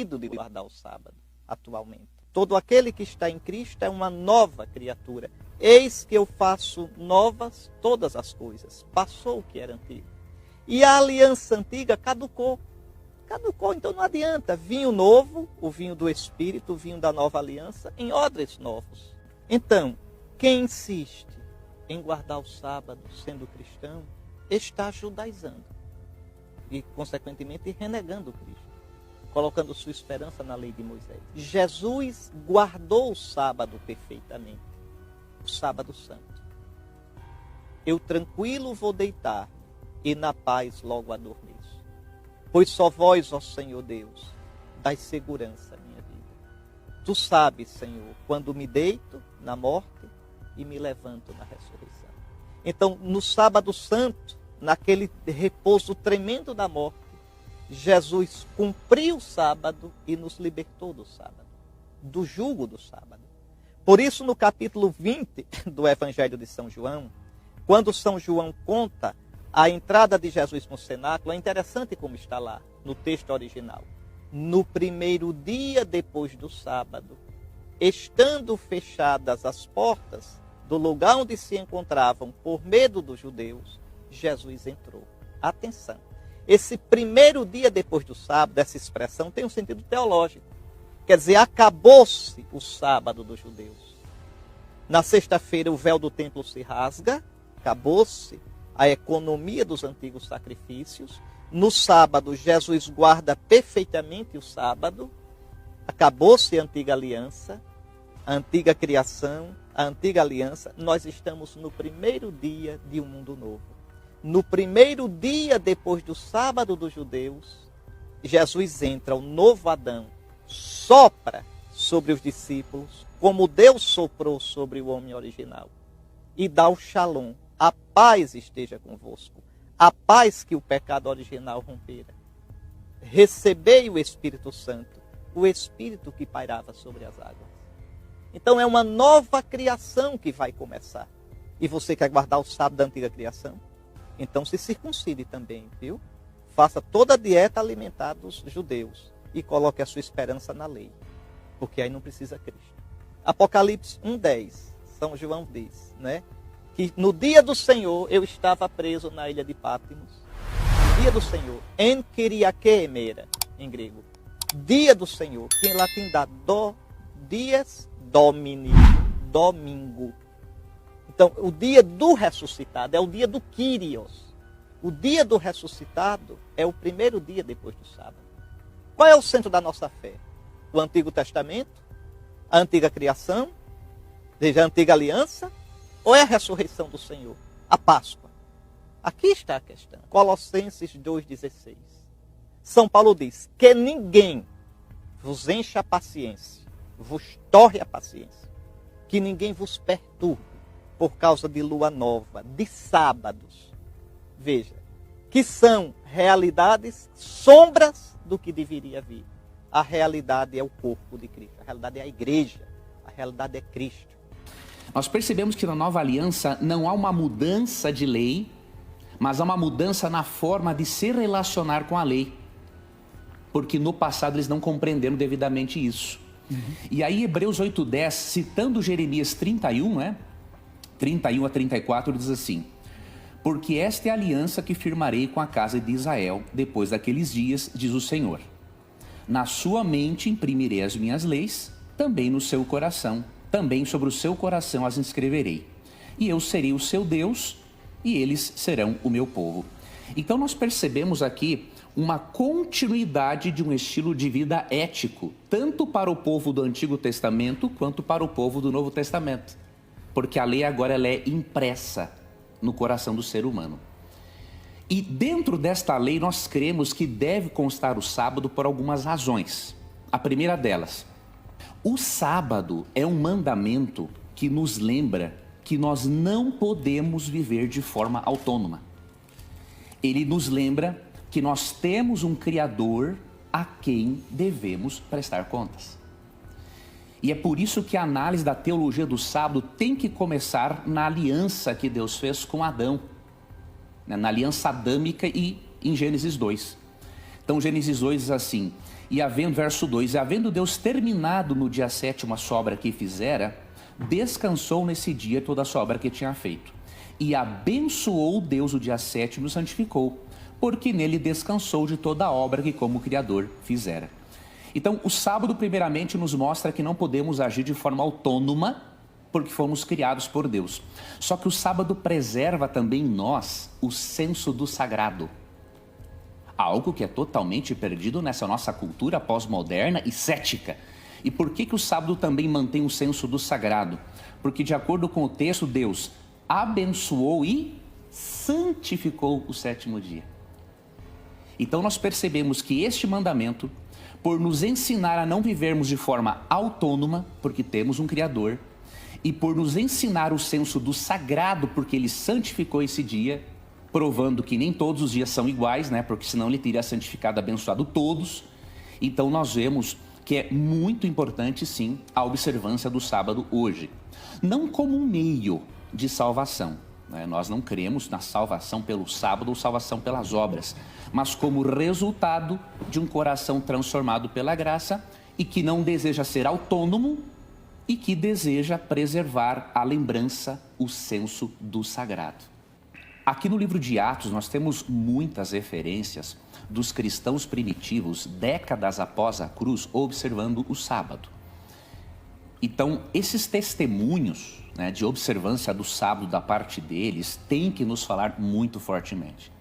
proibido de guardar o sábado atualmente. Todo aquele que está em Cristo é uma nova criatura. Eis que eu faço novas todas as coisas. Passou o que era antigo. E a aliança antiga caducou. Caducou, então não adianta. Vinho novo, o vinho do Espírito, o vinho da nova aliança, em odres novos. Então, quem insiste em guardar o sábado sendo cristão, está judaizando. E, consequentemente, renegando Cristo. Colocando sua esperança na lei de Moisés. Jesus guardou o sábado perfeitamente. O sábado santo. Eu tranquilo vou deitar e na paz logo adormeço. Pois só vós, ó Senhor Deus, dai segurança à minha vida. Tu sabes, Senhor, quando me deito na morte e me levanto na ressurreição. Então, no sábado santo, naquele repouso tremendo da morte, Jesus cumpriu o sábado e nos libertou do sábado, do jugo do sábado. Por isso, no capítulo 20 do Evangelho de São João, quando São João conta a entrada de Jesus no cenáculo, é interessante como está lá, no texto original. No primeiro dia depois do sábado, estando fechadas as portas do lugar onde se encontravam por medo dos judeus, Jesus entrou. Atenção! Esse primeiro dia depois do sábado, essa expressão tem um sentido teológico. Quer dizer, acabou-se o sábado dos judeus. Na sexta-feira o véu do templo se rasga, acabou-se a economia dos antigos sacrifícios. No sábado, Jesus guarda perfeitamente o sábado. Acabou-se a antiga aliança, a antiga criação, a antiga aliança. Nós estamos no primeiro dia de um mundo novo. No primeiro dia depois do sábado dos judeus, Jesus entra, o novo Adão, sopra sobre os discípulos, como Deus soprou sobre o homem original, e dá o shalom. A paz esteja convosco, a paz que o pecado original rompera. Recebei o Espírito Santo, o Espírito que pairava sobre as águas. Então é uma nova criação que vai começar. E você quer guardar o sábado da antiga criação? Então se circuncide também, viu? Faça toda a dieta alimentar dos judeus e coloque a sua esperança na lei, porque aí não precisa Cristo. Apocalipse 1:10, São João diz, né? Que no dia do Senhor eu estava preso na ilha de Pátimos. Dia do Senhor, en Kyriake emera, em grego. Dia do Senhor, que em latim dá dies domini, domingo. Então, o dia do ressuscitado é o dia do Kyrios. O dia do ressuscitado é o primeiro dia depois do sábado. Qual é o centro da nossa fé? O Antigo Testamento? A antiga criação? Desde a antiga aliança? Ou é a ressurreição do Senhor? A Páscoa? Aqui está a questão. Colossenses 2,16. São Paulo diz que ninguém vos encha a paciência, vos torre a paciência, que ninguém vos perturbe por causa de lua nova, de sábados. Veja, que são realidades, sombras do que deveria vir. A realidade é o corpo de Cristo, a realidade é a igreja, a realidade é Cristo. Nós percebemos que na nova aliança não há uma mudança de lei, mas há uma mudança na forma de se relacionar com a lei. Porque no passado eles não compreenderam devidamente isso. E aí Hebreus 8:10, citando Jeremias 31, 31 a 34, diz assim: porque esta é a aliança que firmarei com a casa de Israel depois daqueles dias, diz o Senhor. Na sua mente imprimirei as minhas leis, também no seu coração, também sobre o seu coração as inscreverei. E eu serei o seu Deus, e eles serão o meu povo. Então nós percebemos aqui uma continuidade de um estilo de vida ético, tanto para o povo do Antigo Testamento, quanto para o povo do Novo Testamento. Porque a lei agora ela é impressa no coração do ser humano. E dentro desta lei nós cremos que deve constar o sábado por algumas razões. A primeira delas, o sábado é um mandamento que nos lembra que nós não podemos viver de forma autônoma. Ele nos lembra que nós temos um Criador a quem devemos prestar contas. E é por isso que a análise da teologia do sábado tem que começar na aliança que Deus fez com Adão, na aliança adâmica e em Gênesis 2. Então Gênesis 2 diz assim: E verso 2, e havendo Deus terminado no dia 7º a sua obra que fizera, descansou nesse dia toda a sua obra que tinha feito. E abençoou Deus o dia 7º e o santificou, porque nele descansou de toda a obra que como Criador fizera. Então, o sábado primeiramente nos mostra que não podemos agir de forma autônoma, porque fomos criados por Deus. Só que o sábado preserva também em nós o senso do sagrado. Algo que é totalmente perdido nessa nossa cultura pós-moderna e cética. E por que o sábado também mantém o senso do sagrado? Porque, de acordo com o texto, Deus abençoou e santificou o 7º dia. Então nós percebemos que este mandamento, por nos ensinar a não vivermos de forma autônoma, porque temos um Criador, e por nos ensinar o senso do sagrado, porque Ele santificou esse dia, provando que nem todos os dias são iguais, né? Porque senão Ele teria santificado, abençoado todos. Então nós vemos que é muito importante, sim, a observância do sábado hoje. Não como um meio de salvação, né? Nós não cremos na salvação pelo sábado ou salvação pelas obras, mas como resultado de um coração transformado pela graça e que não deseja ser autônomo e que deseja preservar a lembrança, o senso do sagrado. Aqui no livro de Atos nós temos muitas referências dos cristãos primitivos, décadas após a cruz, observando o sábado. Então, esses testemunhos, né, de observância do sábado da parte deles têm que nos falar muito fortemente.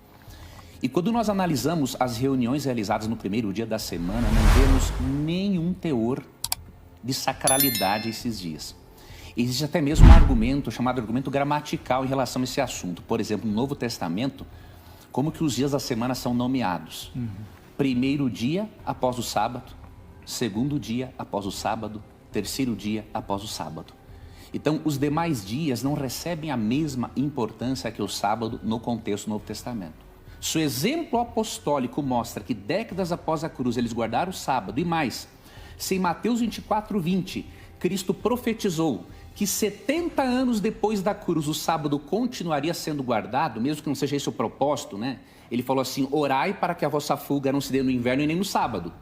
E quando nós analisamos as reuniões realizadas no primeiro dia da semana, não vemos nenhum teor de sacralidade esses dias. Existe até mesmo um argumento chamado argumento gramatical em relação a esse assunto. Por exemplo, no Novo Testamento, como que os dias da semana são nomeados? Primeiro dia após o sábado, segundo dia após o sábado, terceiro dia após o sábado. Então, os demais dias não recebem a mesma importância que o sábado no contexto do Novo Testamento. Se o exemplo apostólico mostra que décadas após a cruz eles guardaram o sábado e mais, se em Mateus 24:20 Cristo profetizou que 70 anos depois da cruz o sábado continuaria sendo guardado, mesmo que não seja esse o propósito, né? Ele falou assim, orai para que a vossa fuga não se dê no inverno e nem no sábado.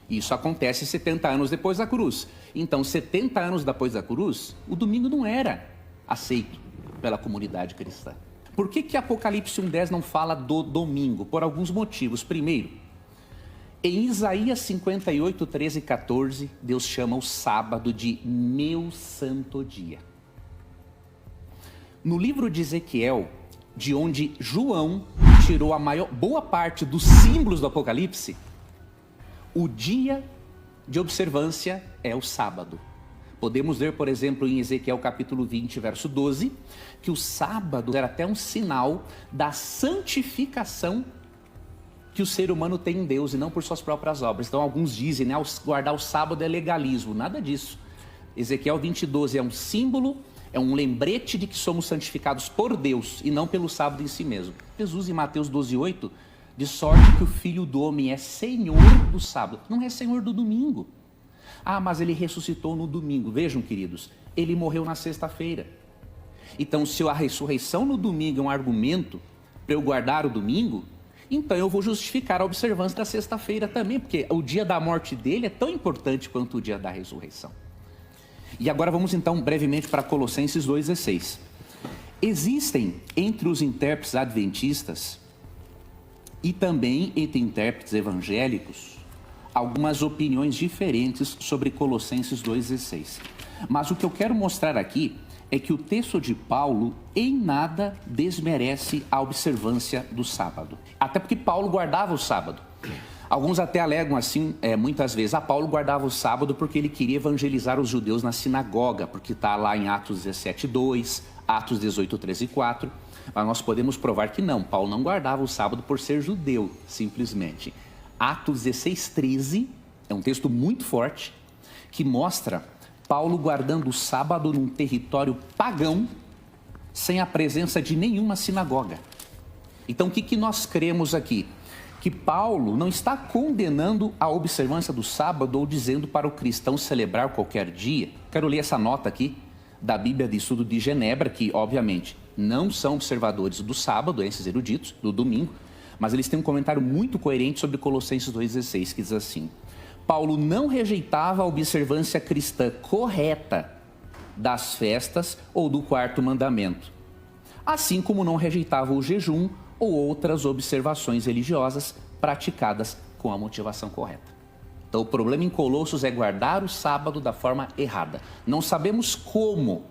Isso acontece 70 anos depois da cruz. Então, 70 anos depois da cruz, o domingo não era aceito pela comunidade cristã. Por que Apocalipse 1:10 não fala do domingo? Por alguns motivos. Primeiro, em Isaías 58, 13 e 14, Deus chama o sábado de meu santo dia. No livro de Ezequiel, de onde João tirou a boa parte dos símbolos do Apocalipse, o dia de observância é o sábado. Podemos ver, por exemplo, em Ezequiel capítulo 20, verso 12, que o sábado era até um sinal da santificação que o ser humano tem em Deus e não por suas próprias obras. Então alguns dizem, né, guardar o sábado é legalismo. Nada disso. Ezequiel 20, 12 é um símbolo, é um lembrete de que somos santificados por Deus e não pelo sábado em si mesmo. Jesus em Mateus 12, 8, de sorte que o Filho do Homem é Senhor do sábado, não é Senhor do domingo. Ah, mas ele ressuscitou no domingo. Vejam, queridos, ele morreu na sexta-feira. Então, se a ressurreição no domingo é um argumento para eu guardar o domingo, então eu vou justificar a observância da sexta-feira também, porque o dia da morte dele é tão importante quanto o dia da ressurreição. E agora vamos então brevemente para Colossenses 2,16. Existem entre os intérpretes adventistas e também entre intérpretes evangélicos algumas opiniões diferentes sobre Colossenses 2,16. Mas o que eu quero mostrar aqui é que o texto de Paulo em nada desmerece a observância do sábado. Até porque Paulo guardava o sábado. Alguns até alegam assim, muitas vezes, Paulo guardava o sábado porque ele queria evangelizar os judeus na sinagoga, porque está lá em Atos 17:2, Atos 18:13-4. Mas nós podemos provar que não, Paulo não guardava o sábado por ser judeu, simplesmente. Atos 16:13 é um texto muito forte, que mostra Paulo guardando o sábado num território pagão, sem a presença de nenhuma sinagoga. Então o que nós cremos aqui? Que Paulo não está condenando a observância do sábado ou dizendo para o cristão celebrar qualquer dia. Quero ler essa nota aqui da Bíblia de Estudo de Genebra, que obviamente não são observadores do sábado, esses eruditos, do domingo, mas eles têm um comentário muito coerente sobre Colossenses 2,16, que diz assim: Paulo não rejeitava a observância cristã correta das festas ou do quarto mandamento, assim como não rejeitava o jejum ou outras observações religiosas praticadas com a motivação correta. Então, o problema em Colossos é guardar o sábado da forma errada. Não sabemos como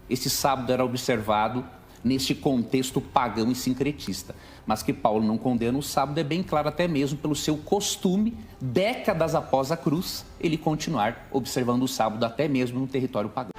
esse sábado era observado neste contexto pagão e sincretista, mas que Paulo não condena o sábado é bem claro, até mesmo pelo seu costume, décadas após a cruz, ele continuar observando o sábado até mesmo no território pagão.